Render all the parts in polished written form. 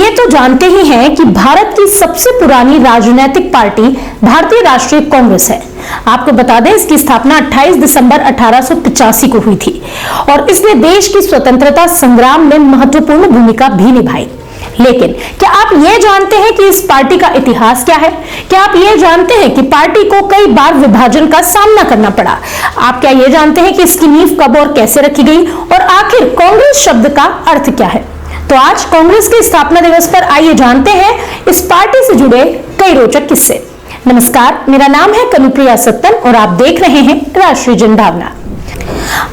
ये तो जानते ही हैं कि भारत की सबसे पुरानी राजनीतिक पार्टी भारतीय राष्ट्रीय कांग्रेस है। आपको बता दें, इसकी स्थापना 28 दिसंबर 1885 को हुई थी और इसने देश की स्वतंत्रता संग्राम में महत्वपूर्ण भूमिका भी निभाई। लेकिन क्या आप ये जानते हैं कि इस पार्टी का इतिहास क्या है? क्या आप ये जानते हैं कि पार्टी को कई बार विभाजन का सामना करना पड़ा? आप क्या ये जानते हैं कि इसकी नींव कब और कैसे रखी गई और आखिर कांग्रेस शब्द का अर्थ क्या है? तो आज कांग्रेस के स्थापना दिवस पर आइए जानते हैं इस पार्टी से जुड़े कई रोचक किस्से। नमस्कार, मेरा नाम है कनुप्रिया सत्तन और आप देख रहे हैं राष्ट्रीय जनभावना।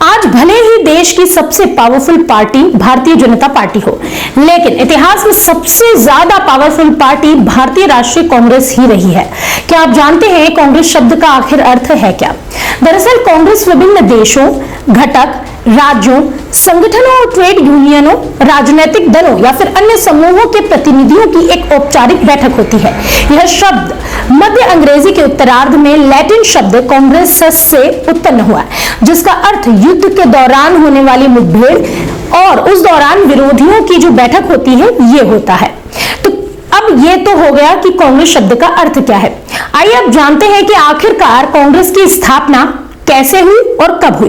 आज भले ही देश की सबसे powerful party Bharatiya Janata party हो, लेकिन इतिहास में सबसे ज्यादा पावरफुल पार्टी भारतीय राष्ट्रीय कांग्रेस ही रही है। क्या आप जानते हैं कांग्रेस शब्द का आखिर अर्थ है क्या? दरअसल कांग्रेस विभिन्न देशों, घटक राज्यों, संगठनों और ट्रेड यूनियनों, राजनीतिक दलों या फिर अन्य समूहों के प्रतिनिधियों की एक औपचारिक बैठक होती है। यह शब्द मध्य अंग्रेजी के उत्तरार्ध में लैटिन शब्द कांग्रेसस से उत्पन्न हुआ, जिसका अर्थ युद्ध के दौरान होने वाली मुठभेड़ और उस दौरान विरोधियों की जो बैठक होती है ये होता है। तो अब ये तो हो गया कि कांग्रेस शब्द का अर्थ क्या है। आइए अब जानते हैं कि आखिरकार कांग्रेस की स्थापना कैसे हुई और कब हुई।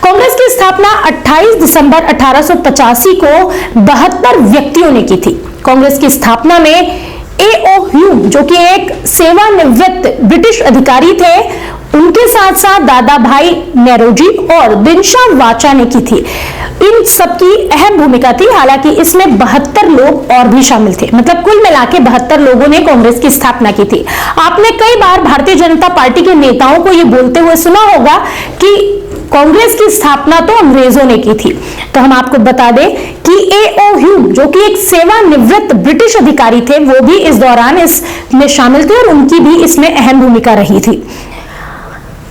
कांग्रेस की स्थापना 28 दिसंबर 1885 को 72 व्यक्तियों ने की थी। कांग्रेस की स्थापना में A.O. ह्यूम, जो कि एक सेवानिवृत्त ब्रिटिश अधिकारी थे, उनके साथ साथ दादा भाई नेरोजी और बिनशा वाचा ने की थी। इन सबकी अहम भूमिका थी। हालांकि इसमें 72 लोग और भी शामिल थे, मतलब कुल मिलाकर 72 लोगों ने कांग्रेस की स्थापना की थी। आपने कई बार भारतीय जनता पार्टी के नेताओं को यह बोलते हुए सुना होगा कि कांग्रेस की स्थापना तो अंग्रेजों ने की थी। तो हम आपको बता दें कि A.O. ह्यूम, जो कि एक सेवानिवृत्त ब्रिटिश अधिकारी थे, वो भी इस दौरान इसमें शामिल थे और उनकी भी इसमें अहम भूमिका रही थी।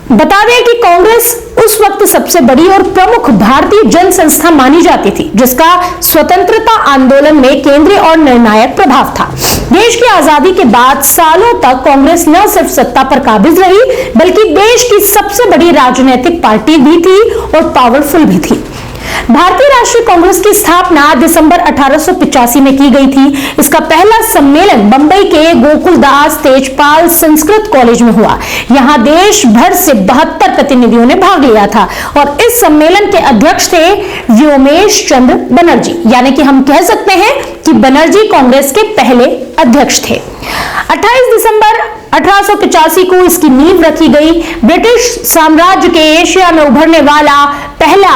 बता दें कि कांग्रेस उस वक्त सबसे बड़ी और प्रमुख भारतीय जन संस्था मानी जाती थी, जिसका स्वतंत्रता आंदोलन में केंद्रीय और निर्णायक प्रभाव था। देश की आजादी के बाद सालों तक कांग्रेस न सिर्फ सत्ता पर काबिज रही, बल्कि देश की सबसे बड़ी राजनीतिक पार्टी भी थी और पावरफुल भी थी। भारतीय राष्ट्रीय कांग्रेस की स्थापना दिसंबर 1885 में की गई थी। इसका पहला सम्मेलन मुंबई के गोकुलदास तेजपाल संस्कृत कॉलेज में हुआ। यहां देश भर से 72 प्रतिनिधियों ने भाग लिया था और इस सम्मेलन के अध्यक्ष थे व्योमेश चंद्र बनर्जी, यानी कि हम कह सकते हैं कि बनर्जी कांग्रेस के पहले अध्यक्ष थे। 28 दिसंबर 1885 को इसकी नींव रखी गई। ब्रिटिश साम्राज्य के एशिया में उभरने वाला पहला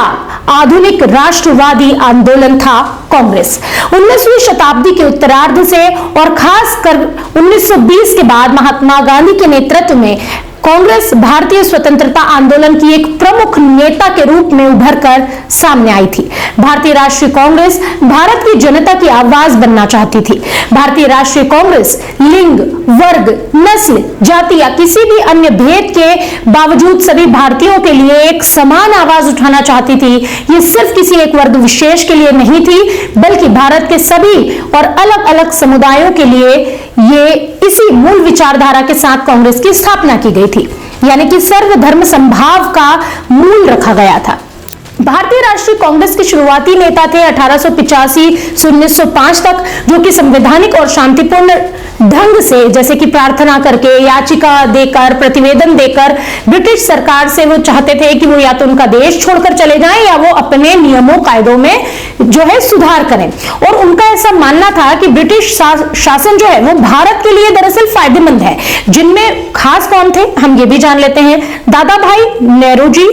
आधुनिक राष्ट्रवादी आंदोलन था कांग्रेस। 19वीं शताब्दी के उत्तरार्ध से और खासकर 1920 के बाद महात्मा गांधी के नेतृत्व में कांग्रेस भारतीय स्वतंत्रता आंदोलन की एक प्रमुख नेता के रूप में उभरकर सामने आई थी। भारतीय राष्ट्रीय कांग्रेस भारत की जनता की आवाज बनना चाहती थी। भारतीय राष्ट्रीय कांग्रेस लिंग, वर्ग, नस्ल, जाति या किसी भी अन्य भेद के बावजूद सभी भारतीयों के लिए एक समान आवाज उठाना चाहती थी। ये सिर्फ किसी एक वर्ग विशेष के लिए नहीं थी, बल्कि भारत के सभी और अलग अलग समुदायों के लिए ये इसी मूल विचारधारा के साथ कांग्रेस की स्थापना की गई थी, यानी कि सर्वधर्म समभाव का मूल रखा गया था। भारतीय राष्ट्रीय कांग्रेस के शुरुआती नेता थे 1885 से 1905 तक, जो कि संवैधानिक और शांतिपूर्ण ढंग से, जैसे कि प्रार्थना करके, याचिका देकर, प्रतिवेदन देकर ब्रिटिश सरकार से वो चाहते थे कि वो या तो उनका देश छोड़कर चले जाएं या वो अपने नियमों कायदों में जो है सुधार करें। और उनका ऐसा मानना था कि ब्रिटिश शासन जो है वो भारत के लिए दरअसल फायदेमंद है। जिनमें खास कौन थे हम ये भी जान लेते हैं। दादा भाई नेरोजी,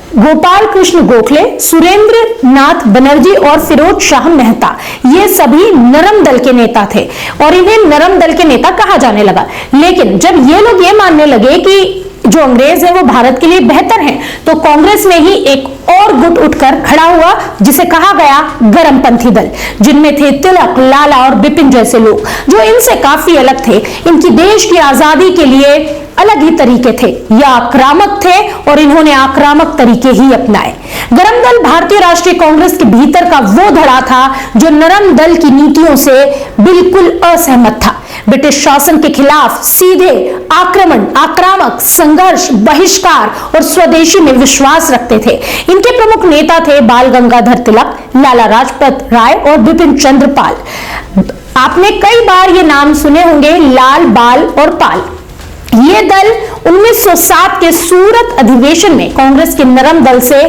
गोपाल कृष्ण गोखले, सुरेंद्र नाथ बनर्जी और फिरोज शाह मेहता, ये सभी नरम दल के नेता थे और इन्हें नरम दल के नेता कहा जाने लगा। लेकिन जब ये लोग ये मानने लगे कि जो अंग्रेज है वो भारत के लिए बेहतर हैं, तो कांग्रेस में ही एक और गुट उठकर खड़ा हुआ, जिसे कहा गया गरमपंथी दल, जिनमें थे तिलक, लाला और बिपिन जैसे लोग, जो इनसे काफी अलग थे। इनकी देश की आजादी के लिए अलग ही तरीके थे, या आक्रामक थे और इन्होंने आक्रामक तरीके ही अपनाए। गरम दल भारतीय राष्ट्रीय कांग्रेस के भीतर का वो धड़ा था जो नरम दल की नीतियों से बिल्कुल असहमत था। ब्रिटिश शासन के खिलाफ सीधे आक्रमण, आक्रामक संघर्ष, बहिष्कार और स्वदेशी में विश्वास रखते थे। इनके प्रमुख नेता थे बाल गंगाधर तिलक, लाला लाजपत राय और बिपिन चंद्र पाल। आपने कई बार ये नाम सुने होंगे, लाल, बाल और पाल। ये दल 1907 के सूरत अधिवेशन में कांग्रेस के नरम दल से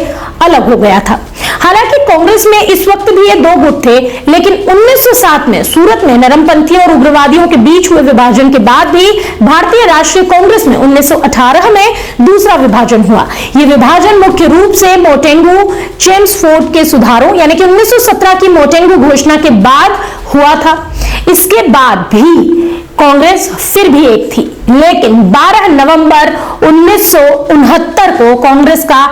अलग हो गया था। हालांकि कांग्रेस में इस वक्त भी ये दो गुट थे, लेकिन 1907 में सूरत में नरमपंथियों और उग्रवादियों के बीच हुए विभाजन के बाद भी भारतीय राष्ट्रीय कांग्रेस में 1918 में दूसरा विभाजन हुआ। यह विभाजन मुख्य रूप से मोटेंगू चेम्सफोर्ड के सुधारों यानी कि 1917 की मोटेंगू घोषणा के बाद हुआ था। इसके बाद भी कांग्रेस फिर भी एक थी, लेकिन 12 नवंबर 1969 को कांग्रेस का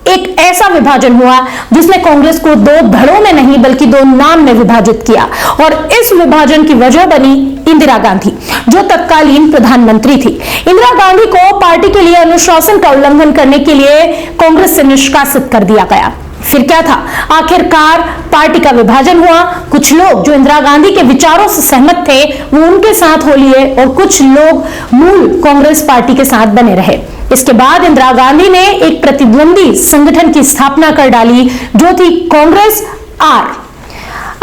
एक ऐसा विभाजन हुआ जिसने कांग्रेस को दो धड़ों में नहीं बल्कि दो नाम में विभाजित किया, और इस विभाजन की वजह बनी इंदिरा गांधी, जो तत्कालीन प्रधानमंत्री थी। इंदिरा गांधी को पार्टी के लिए अनुशासन का उल्लंघन करने के लिए कांग्रेस से निष्कासित कर दिया गया। फिर क्या था, आखिरकार पार्टी का विभाजन हुआ। कुछ लोग जो इंदिरा गांधी के विचारों से सहमत थे वो उनके साथ हो लिए, और कुछ लोग मूल कांग्रेस पार्टी के साथ बने रहे। इसके बाद इंदिरा गांधी ने एक प्रतिद्वंदी संगठन की स्थापना कर डाली, जो थी कांग्रेस आर।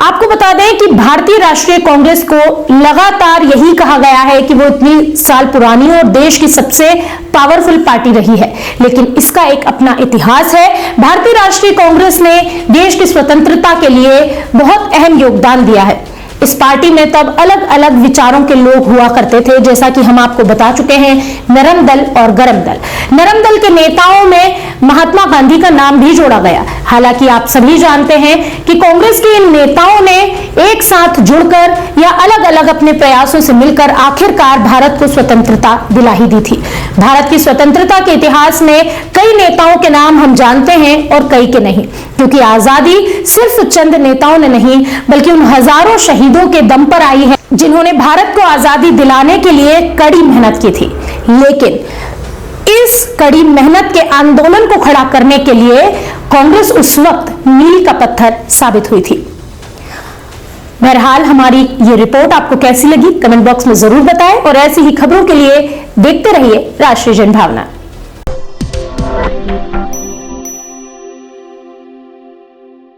आपको बता दें कि भारतीय राष्ट्रीय कांग्रेस को लगातार यही कहा गया है कि वो इतनी साल पुरानी और देश की सबसे पावरफुल पार्टी रही है, लेकिन इसका एक अपना इतिहास है। भारतीय राष्ट्रीय कांग्रेस ने देश की स्वतंत्रता के लिए बहुत अहम योगदान दिया है। इस पार्टी में तब अलग अलग विचारों के लोग हुआ करते थे, जैसा कि हम आपको बता चुके हैं, नरम दल और गरम दल। नरम दल के नेताओं में महात्मा गांधी का नाम भी जोड़ा गया। हालांकि आप सभी जानते हैं कि कांग्रेस के इन नेताओं ने एक साथ जुड़कर या अलग अलग अपने प्रयासों से मिलकर आखिरकार भारत को स्वतंत्रता दिला ही दी थी। भारत की स्वतंत्रता के इतिहास में कई नेताओं के नाम हम जानते हैं और कई के नहीं, क्योंकि आजादी सिर्फ चंद नेताओं ने नहीं बल्कि उन हजारों शहीदों के दम पर आई है जिन्होंने भारत को आजादी दिलाने के लिए कड़ी मेहनत की थी। लेकिन इस कड़ी मेहनत के आंदोलन को खड़ा करने के लिए कांग्रेस उस वक्त मील का पत्थर साबित हुई थी। बहरहाल हमारी ये रिपोर्ट आपको कैसी लगी कमेंट बॉक्स में जरूर बताएं, और ऐसी ही खबरों के लिए देखते रहिए राष्ट्रीय जनभावना।